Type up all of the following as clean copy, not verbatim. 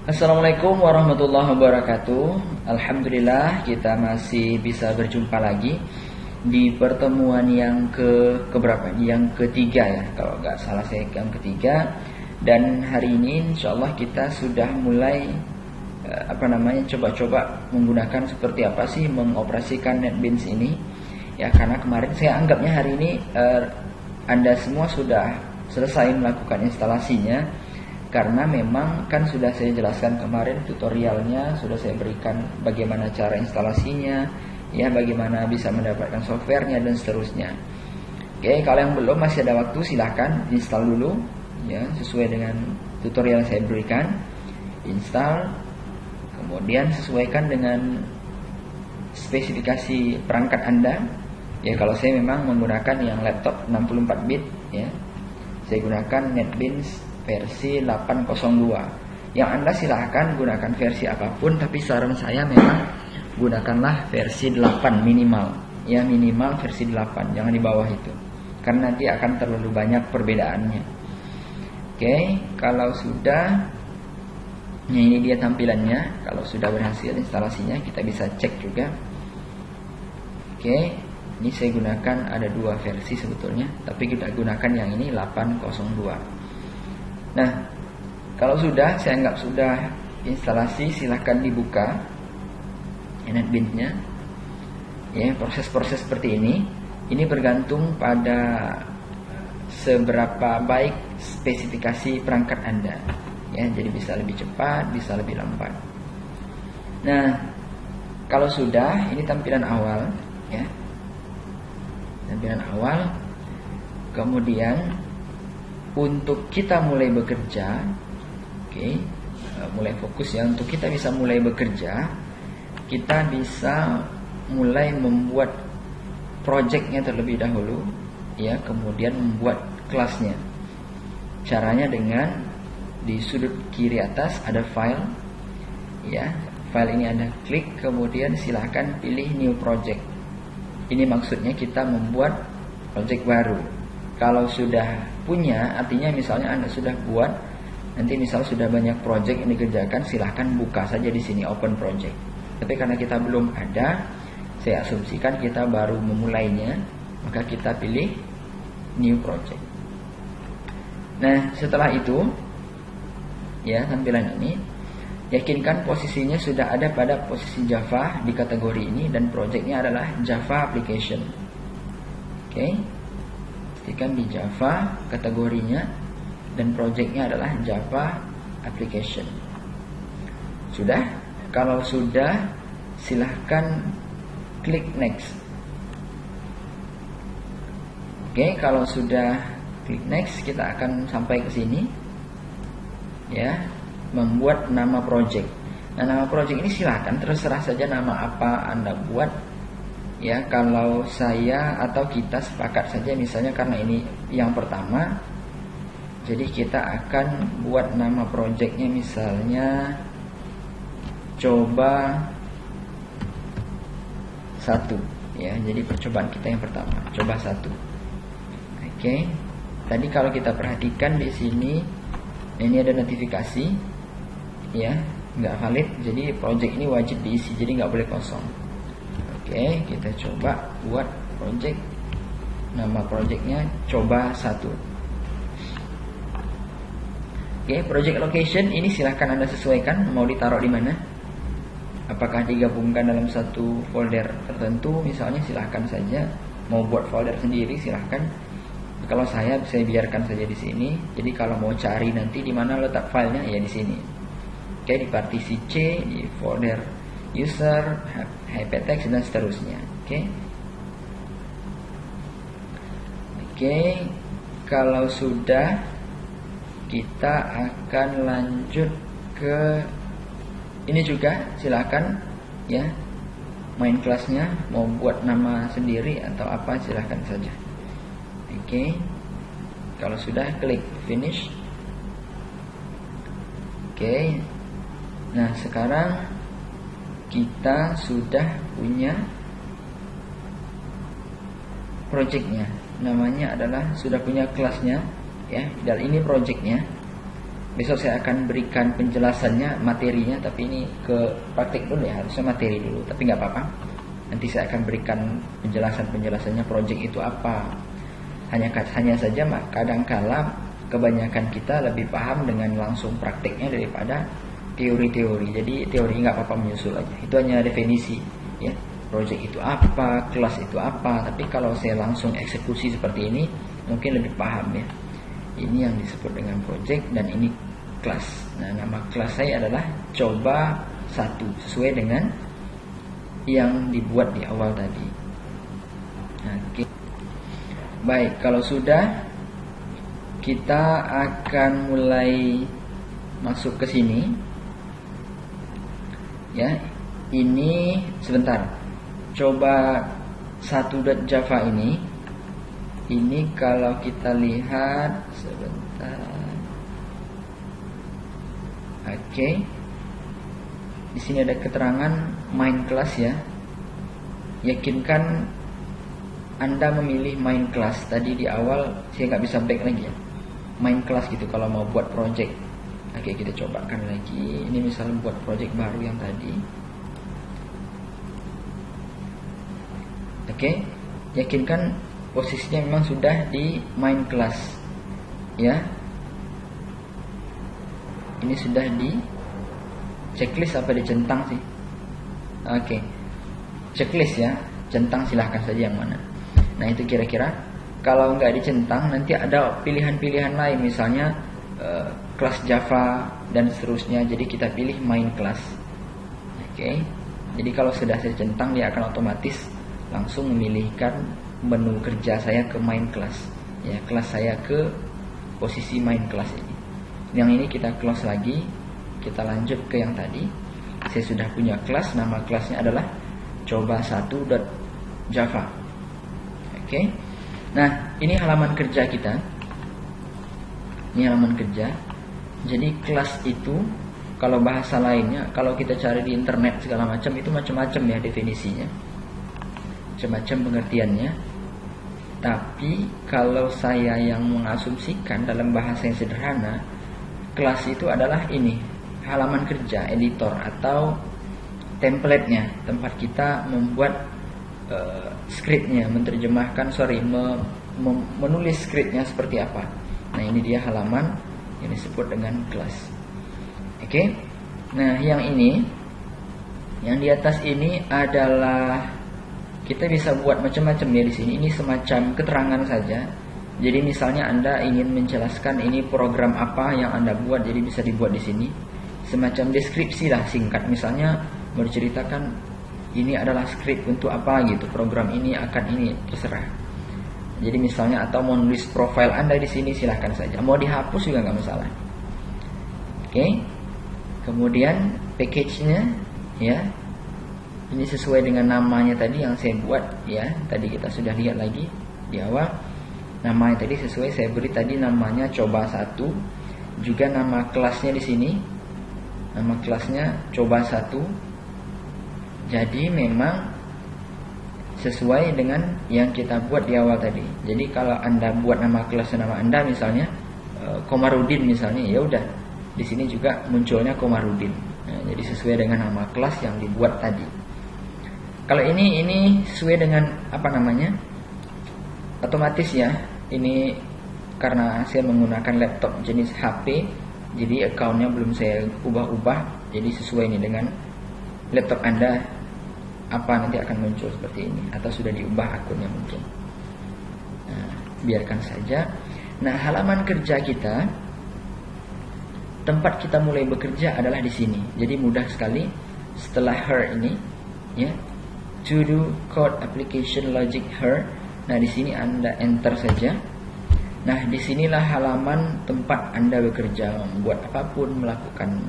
Assalamualaikum warahmatullahi wabarakatuh. Alhamdulillah kita masih bisa berjumpa lagi di pertemuan yang keberapa? Yang ketiga ya, kalau nggak salah saya yang ketiga. Dan hari ini insyaallah kita sudah mulai coba-coba menggunakan seperti apa sih mengoperasikan NetBeans ini. Ya, karena kemarin saya anggapnya hari ini Anda semua sudah selesai melakukan instalasinya. Karena memang kan sudah saya jelaskan kemarin tutorialnya, sudah saya berikan bagaimana cara instalasinya, ya bagaimana bisa mendapatkan softwarenya dan seterusnya. Oke, kalau yang belum masih ada waktu silahkan install dulu, ya sesuai dengan tutorial yang saya berikan. Install, kemudian sesuaikan dengan spesifikasi perangkat Anda. Ya kalau saya memang menggunakan yang laptop 64 bit, ya saya gunakan NetBeans versi 802. Yang Anda silahkan gunakan versi apapun, tapi saran saya memang gunakanlah versi 8 minimal. Ya minimal versi 8, jangan di bawah itu. Karena nanti akan terlalu banyak perbedaannya. Oke, kalau sudah, ya ini dia tampilannya. Kalau sudah berhasil instalasinya, kita bisa cek juga. Oke, ini saya gunakan ada dua versi sebetulnya, tapi kita gunakan yang ini 802. Nah, kalau sudah, saya anggap sudah instalasi, silahkan dibuka NetBeans-nya. Ya, proses-proses seperti ini bergantung pada seberapa baik spesifikasi perangkat Anda. Ya, jadi bisa lebih cepat, bisa lebih lambat. Nah, kalau sudah, ini tampilan awal, ya. Tampilan awal. Kemudian untuk kita mulai bekerja, mulai fokus ya. Untuk kita bisa mulai bekerja, kita bisa mulai membuat projectnya terlebih dahulu, ya. Kemudian membuat kelasnya. Caranya dengan di sudut kiri atas ada file, ya. File ini Anda klik, kemudian silahkan pilih new project. Ini maksudnya kita membuat project baru. Kalau sudah punya, artinya misalnya Anda sudah buat, nanti misal sudah banyak project yang dikerjakan, silahkan buka saja di sini open project. Tapi karena kita belum ada, saya asumsikan kita baru memulainya, maka kita pilih new project. Nah, setelah itu, ya tampilan ini, yakinkan posisinya sudah ada pada posisi Java di kategori ini dan projectnya adalah Java application. Oke. Pastikan di Java kategorinya dan projectnya adalah Java application. Sudah? Kalau sudah, silahkan klik next. Oke, kalau sudah klik next, kita akan sampai ke sini, ya, membuat nama project. Nah, nama project ini silahkan terserah saja nama apa Anda buat. Ya, kalau saya atau kita sepakat saja misalnya karena ini yang pertama, jadi kita akan buat nama projectnya misalnya coba 1, ya. Jadi percobaan kita yang pertama, coba 1. Oke. Tadi kalau kita perhatikan di sini ini ada notifikasi, ya, nggak valid. Jadi project ini wajib diisi, jadi nggak boleh kosong. Oke, kita coba buat project. Nama projectnya coba 1. Oke, project location ini silahkan Anda sesuaikan mau ditaruh di mana. Apakah digabungkan dalam satu folder tertentu, misalnya silahkan saja. Mau buat folder sendiri silahkan. Kalau saya biarkan saja di sini. Jadi kalau mau cari nanti di mana letak filenya, ya di sini. Oke, di partisi C, di folder user, hypertext dan seterusnya. Oke, kalau sudah, kita akan lanjut ke ini juga. Silakan, ya, main kelasnya mau buat nama sendiri atau apa silahkan saja. Oke, kalau sudah klik finish. Oke, nah sekarang kita sudah punya projectnya, namanya adalah sudah punya kelasnya, ya. Dan ini projectnya. Besok saya akan berikan penjelasannya, materinya, tapi ini ke praktik dulu ya, harusnya materi dulu, tapi nggak apa-apa. Nanti saya akan berikan penjelasannya project itu apa. Hanya saja kadangkala kebanyakan kita lebih paham dengan langsung praktiknya daripada teori-teori. Jadi teori nggak apa-apa, menyusul aja. Itu hanya definisi ya. Project itu apa, kelas itu apa. Tapi kalau saya langsung eksekusi seperti ini, mungkin lebih paham ya. Ini yang disebut dengan project dan ini kelas. Nah, nama kelas saya adalah coba 1 sesuai dengan yang dibuat di awal tadi. Oke. Baik, kalau sudah, kita akan mulai masuk ke sini. Ya, ini sebentar. Coba 1.java ini kalau kita lihat sebentar. Oke. Di sini ada keterangan main class ya. Yakinkan Anda memilih main class. Tadi di awal saya nggak bisa back lagi ya. Main class gitu kalau mau buat project. Oke, kita cobakan lagi. Ini misalnya buat project baru yang tadi. Oke, yakinkan posisinya memang sudah di main class ya. Ini sudah di checklist apa dicentang sih? Oke, checklist ya, centang silahkan saja yang mana. Nah itu kira-kira. Kalau nggak dicentang nanti ada pilihan-pilihan lain, misalnya kelas Java dan seterusnya. Jadi kita pilih main class. Oke, jadi kalau sudah saya centang dia akan otomatis langsung memilihkan menu kerja saya ke main class ya, kelas saya ke posisi main class ini. Yang ini kita close lagi, kita lanjut ke yang tadi. Saya sudah punya kelas, nama kelasnya adalah coba1.java. Oke. Nah, ini halaman kerja kita. Ini halaman kerja. Jadi kelas itu kalau bahasa lainnya, kalau kita cari di internet segala macam itu macam-macam ya definisinya. Macam-macam pengertiannya. Tapi kalau saya yang mengasumsikan dalam bahasa yang sederhana, kelas itu adalah ini, halaman kerja, editor atau template-nya, tempat kita membuat script-nya, menulis script-nya seperti apa. Nah, ini dia halaman yang disebut dengan kelas. Oke. Nah, yang ini, yang di atas ini adalah kita bisa buat macam-macam ya di sini. Ini semacam keterangan saja. Jadi misalnya Anda ingin menjelaskan ini program apa yang Anda buat, jadi bisa dibuat di sini. Semacam deskripsi lah singkat. Misalnya mau diceritakan ini adalah script untuk apa gitu. Program ini akan ini, terserah. Jadi misalnya atau mau nulis profil Anda di sini silahkan saja. Mau dihapus juga nggak masalah. Oke. Kemudian package-nya ya. Ini sesuai dengan namanya tadi yang saya buat ya. Tadi kita sudah lihat lagi di awal. Namanya tadi sesuai, saya beri tadi namanya coba1. Juga nama kelasnya di sini. Nama kelasnya coba1. Jadi memang sesuai dengan yang kita buat di awal tadi. Jadi kalau Anda buat nama kelas nama Anda misalnya Komarudin misalnya, ya udah di sini juga munculnya Komarudin. Nah, jadi sesuai dengan nama kelas yang dibuat tadi. Kalau ini sesuai dengan apa namanya? Otomatis ya. Ini karena saya menggunakan laptop jenis HP, jadi accountnya belum saya ubah-ubah. Jadi sesuai ini dengan laptop Anda, apa nanti akan muncul seperti ini, atau sudah diubah akunnya mungkin. Nah, biarkan saja. Nah, halaman kerja kita, tempat kita mulai bekerja adalah di sini. Jadi mudah sekali. Setelah her ini, ya, to do code application logic her. Nah, di sini Anda enter saja. Nah, disinilah halaman tempat Anda bekerja, membuat apapun, melakukan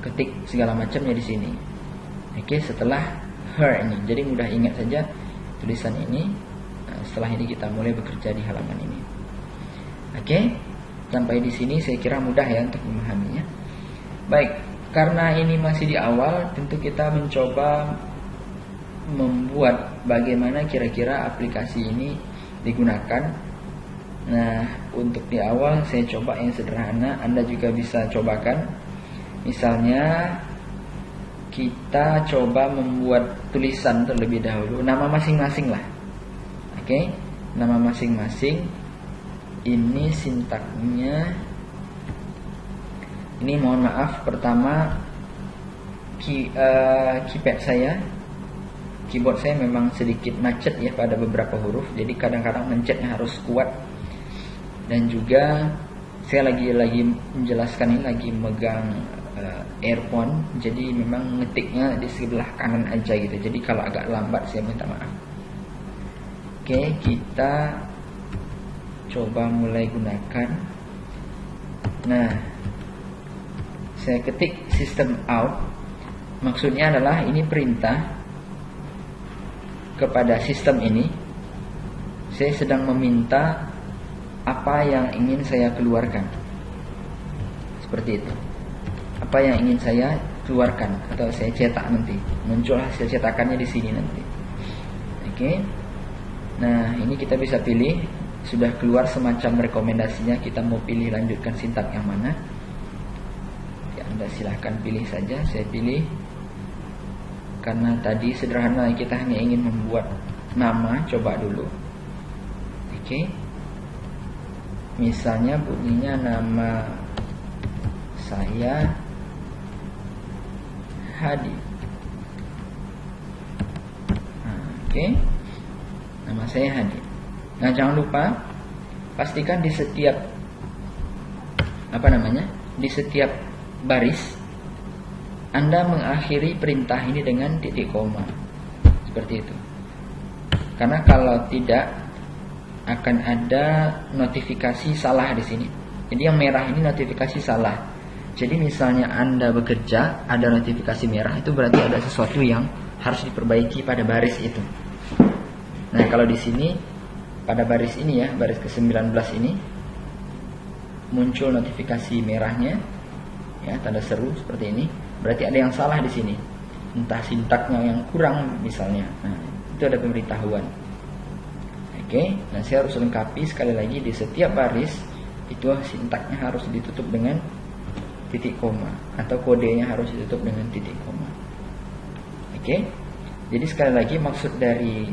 ketik segala macamnya di sini. Oke, setelah her ini. Jadi mudah ingat saja tulisan ini. Nah, setelah ini kita mulai bekerja di halaman ini. Oke, sampai di sini saya kira mudah ya untuk memahaminya. Baik, karena ini masih di awal, tentu kita mencoba membuat bagaimana kira-kira aplikasi ini digunakan. Nah, untuk di awal saya coba yang sederhana, Anda juga bisa cobakan. Misalnya kita coba membuat tulisan terlebih dahulu, nama masing-masing lah. Oke, nama masing-masing. Ini sintaknya. Ini mohon maaf, pertama keyboard saya memang sedikit macet ya pada beberapa huruf, jadi kadang-kadang mencetnya harus kuat. Dan juga saya lagi menjelaskan ini lagi megang earphone, jadi memang ngetiknya di sebelah kanan aja gitu. Jadi kalau agak lambat saya minta maaf. Oke, kita coba mulai gunakan. Nah, saya ketik system out. Maksudnya adalah ini perintah kepada sistem ini. Saya sedang meminta apa yang ingin saya keluarkan. Seperti itu. Apa yang ingin saya keluarkan atau saya cetak nanti. Muncul hasil cetakannya di sini nanti. Oke. Nah, ini kita bisa pilih. Sudah keluar semacam rekomendasinya. Kita mau pilih lanjutkan sintak yang mana. Ya, Anda silahkan pilih saja. Saya pilih. Karena tadi sederhana, kita hanya ingin membuat nama. Coba dulu. Oke. Misalnya bunyinya nama saya Hadi. Oke. Nama saya Hadi. Nah, jangan lupa pastikan di setiap di setiap baris Anda mengakhiri perintah ini dengan titik koma. Seperti itu. Karena kalau tidak akan ada notifikasi salah di sini. Jadi yang merah ini notifikasi salah. Jadi misalnya Anda bekerja ada notifikasi merah, itu berarti ada sesuatu yang harus diperbaiki pada baris itu. Nah, kalau di sini pada baris ini ya, baris ke-19 ini muncul notifikasi merahnya ya, tanda seru seperti ini. Berarti ada yang salah di sini. Entah sintaknya yang kurang misalnya. Nah, itu ada pemberitahuan. Oke, nah saya harus lengkapi sekali lagi di setiap baris itu sintaknya harus ditutup dengan titik koma atau kodenya harus ditutup dengan titik koma. Oke. Jadi sekali lagi maksud dari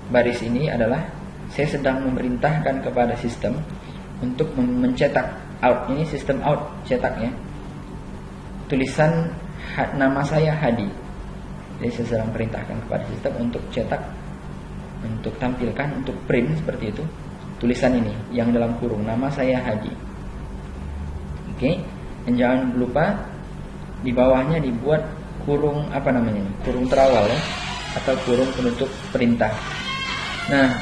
baris ini adalah saya sedang memerintahkan kepada sistem untuk mencetak out. Ini sistem out cetaknya. Tulisan nama saya Hadi. Jadi saya sedang perintahkan kepada sistem untuk cetak, untuk tampilkan, untuk print seperti itu. Tulisan ini yang dalam kurung nama saya Hadi. Oke. Dan jangan lupa di bawahnya dibuat kurung kurung terawal ya, atau kurung penutup perintah. Nah,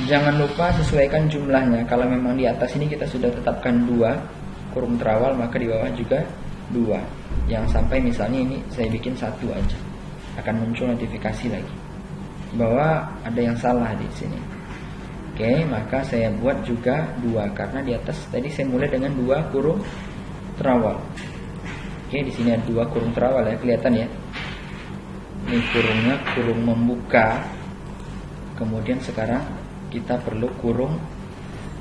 jangan lupa sesuaikan jumlahnya. Kalau memang di atas ini kita sudah tetapkan 2 kurung terawal, maka di bawah juga 2. Yang sampai misalnya ini saya bikin 1 aja, akan muncul notifikasi lagi bahwa ada yang salah di sini. Oke, maka saya buat juga 2 karena di atas tadi saya mulai dengan 2 kurung terawal. Oke, di sini ada 2 kurung terawal ya, kelihatan ya. Ini kurungnya kurung membuka. Kemudian sekarang kita perlu kurung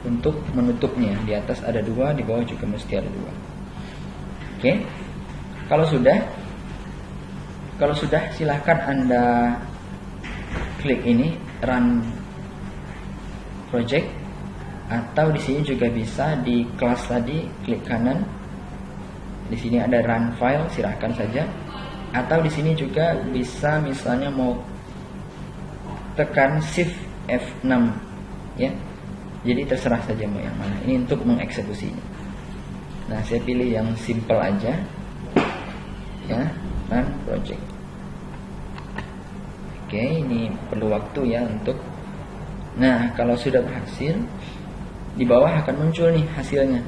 untuk menutupnya. Di atas ada 2, di bawah juga mesti ada 2. Oke. Kalau sudah silahkan Anda klik ini run project, atau di sini juga bisa di kelas tadi klik kanan. Di sini ada run file, silahkan saja. Atau di sini juga bisa misalnya mau tekan shift F6 ya. Jadi terserah saja mau yang mana. Ini untuk mengeksekusinya. Nah, saya pilih yang simple aja. Ya, run project. Oke, ini perlu waktu ya untuk. Nah, kalau sudah berhasil, di bawah akan muncul nih hasilnya.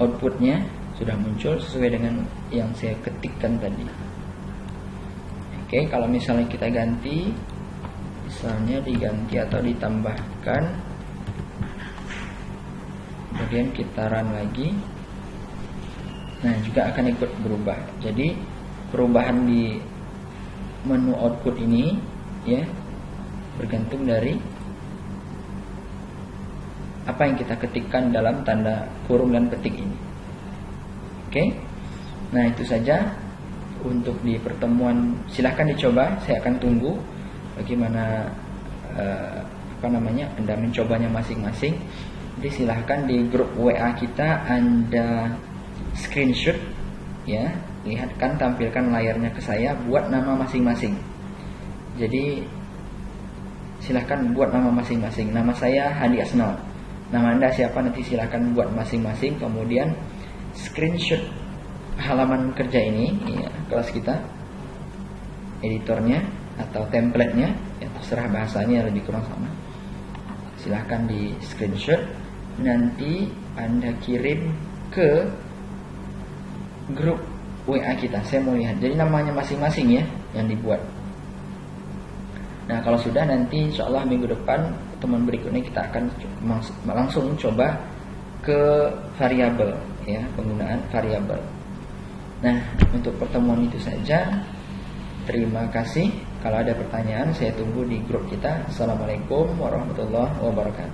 Outputnya sudah muncul sesuai dengan yang saya ketikkan tadi. Oke, kalau misalnya kita ganti, misalnya diganti atau ditambahkan, kemudian kita run lagi, nah juga akan ikut berubah. Jadi perubahan di menu output ini ya bergantung dari apa yang kita ketikkan dalam tanda kurung dan petik ini. Oke. Nah, itu saja untuk di pertemuan. Silahkan dicoba, saya akan tunggu bagaimana Anda mencobanya masing-masing. Jadi silahkan di grup WA kita Anda screenshot ya, lihatkan, tampilkan layarnya ke saya, buat nama masing-masing. Jadi silahkan buat nama masing-masing. Nama saya Hadi Asnal. Nama Anda siapa, nanti silahkan buat masing-masing. Kemudian screenshot halaman kerja ini ya, kelas kita, editornya atau templatenya ya, terserah bahasanya, lebih kurang sama. Silahkan di screenshot, nanti Anda kirim ke grup WA kita. Saya mau lihat, jadi namanya masing-masing ya yang dibuat. Nah, kalau sudah, nanti insya Allah minggu depan, pertemuan berikutnya, kita akan langsung coba ke variabel ya, penggunaan variabel. Nah, untuk pertemuan itu saja. Terima kasih. Kalau ada pertanyaan, saya tunggu di grup kita. Assalamualaikum warahmatullahi wabarakatuh.